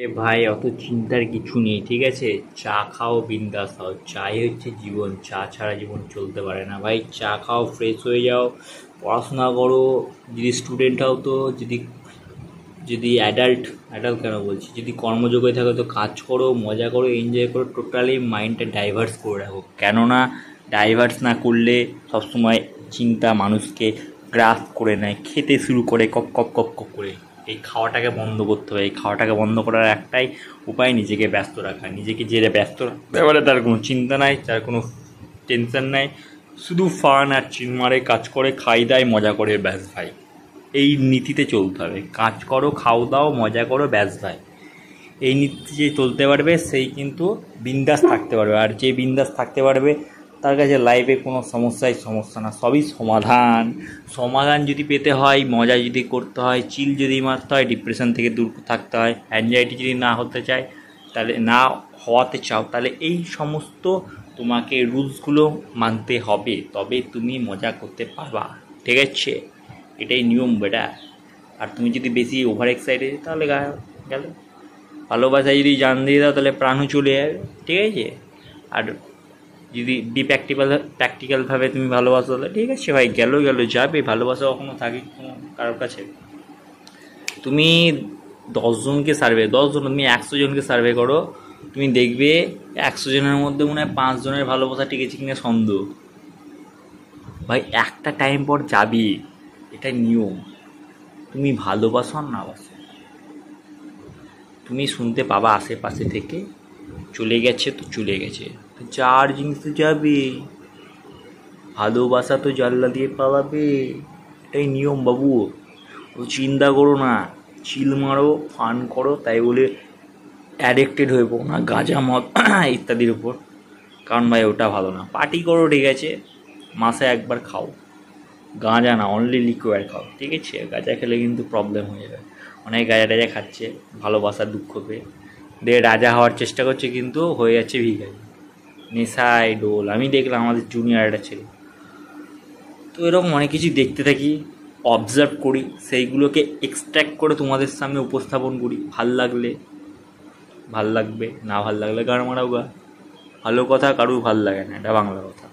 এ ভাই অত চিন্তার কিছু নেই, ঠিক আছে? চা খাও, বিন্দাস খাও, চাই হচ্ছে জীবন, চা ছাড়া জীবন চলতে পারে না ভাই। চা খাও, ফ্রেশ হয়ে যাও, পড়াশোনা করো। যদি স্টুডেন্ট হও তো, যদি যদি অ্যাডাল্ট অ্যাডাল্ট কেন বলছি, যদি কর্মযোগ্য হয়ে থাকো তো কাজ করো, মজা করো, এনজয় করো, টোটালি মাইন্ডটা ডাইভার্স করে রাখো। কেননা ডাইভার্স না করলে সবসময় চিন্তা মানুষকে গ্রাস করে নেয়, খেতে শুরু করে কক কক কক কক করে। এই খাওয়াটাকে বন্ধ করতে হবে। এই খাওয়াটাকে বন্ধ করার একটাই উপায়, নিজেকে ব্যস্ত রাখা। নিজেকে যে ব্যস্ত রাখতে পারে তার কোনো চিন্তা নাই, তার কোনো টেনশন নাই, শুধু ফান আর চিনমারে কাজ করে, খাই দায়, মজা করে, ব্যাস ভাই। এই নীতিতে চলতে হবে। কাজ করো, খাও দাও, মজা করো, ব্যাস ভাই। এই নীতিতে যে চলতে পারবে সেই কিন্তু বিন্দাস থাকতে পারবে। আর যে বিন্দাস থাকতে পারবে তার কাছে লাইফে কোনো সমস্যা না, সবই সমাধান। সমাধান যদি পেতে হয়, মজা যদি করতে হয়, চিল যদি মারতে হয়, ডিপ্রেশন থেকে দূর থাকতে হয়, অ্যাংজাইটি যদি না হতে চায়, তাহলে না হওয়াতে চাও, তাহলে এই সমস্ত তোমাকে রুলসগুলো মানতে হবে, তবে তুমি মজা করতে পারবা, ঠিক আছে? এটাই নিয়ম বেটা। আর তুমি যদি বেশি ওভার এক্সাইটেড তাহলে গেল। ভালোবাসায় যদি জান দিয়ে দাও তাহলে প্রাণও চলে যাবে, ঠিক আছে? আর যদি প্র্যাকটিক্যালভাবে তুমি ভালোবাসো তাহলে ঠিক আছে ভাই, গেল যাবে। ভালোবাসা কখনো থাকে কোনো কারোর কাছে? তুমি 10 জনকে সার্ভে, 10 জন, তুমি 100 জনকে সার্ভে করো, তুমি দেখবে 100 জনের মধ্যে মনে হয় 5 জনের ভালোবাসা টিকেছে কিনা সন্দেহ। ভাই একটা টাইম পর যাবি, এটা নিয়ম। তুমি ভালোবাসো আর না বাসো, তুমি শুনতে পাবা আশেপাশে থেকে, চলে গেছে তো চলে গেছে, তো যার জিনিস তো যাবে। ভালোবাসা তো জানলা দিয়ে পালাবে, এটাই নিয়ম বাবু। ও চিন্তা করো না, চিল মারো, ফান করো, তাই বলে অ্যাডিক্টেড হয়ে পড়ো না গাঁজা মদ ইত্যাদির উপর। কারণ ভাই ওটা ভালো না। পার্টি করো, ঠিক আছে, মাসে একবার খাও, গাঁজা না, অনলি লিকুইড খাও, ঠিক আছে? গাঁজা খেলে কিন্তু প্রবলেম হয়ে যাবে। অনেক গাঁজা টাজা খাচ্ছে ভালোবাসার দুঃখ পেয়ে, দিয়ে রাজা হওয়ার চেষ্টা করছে, কিন্তু হয়ে যাচ্ছে ভিখারি, নেশায় ডোল। আমি দেখলাম আমাদের জুনিয়র একটা ছেলে, তো এরকম অনেক কিছু দেখতে থাকি, অবজার্ভ করি, সেইগুলোকে এক্সট্র্যাক্ট করে তোমাদের সামনে উপস্থাপন করি। ভাল লাগবে, না ভাল লাগলে গান মারাও গা। ভালো কথা কারুর ভাল লাগে না, এটা বাংলা কথা।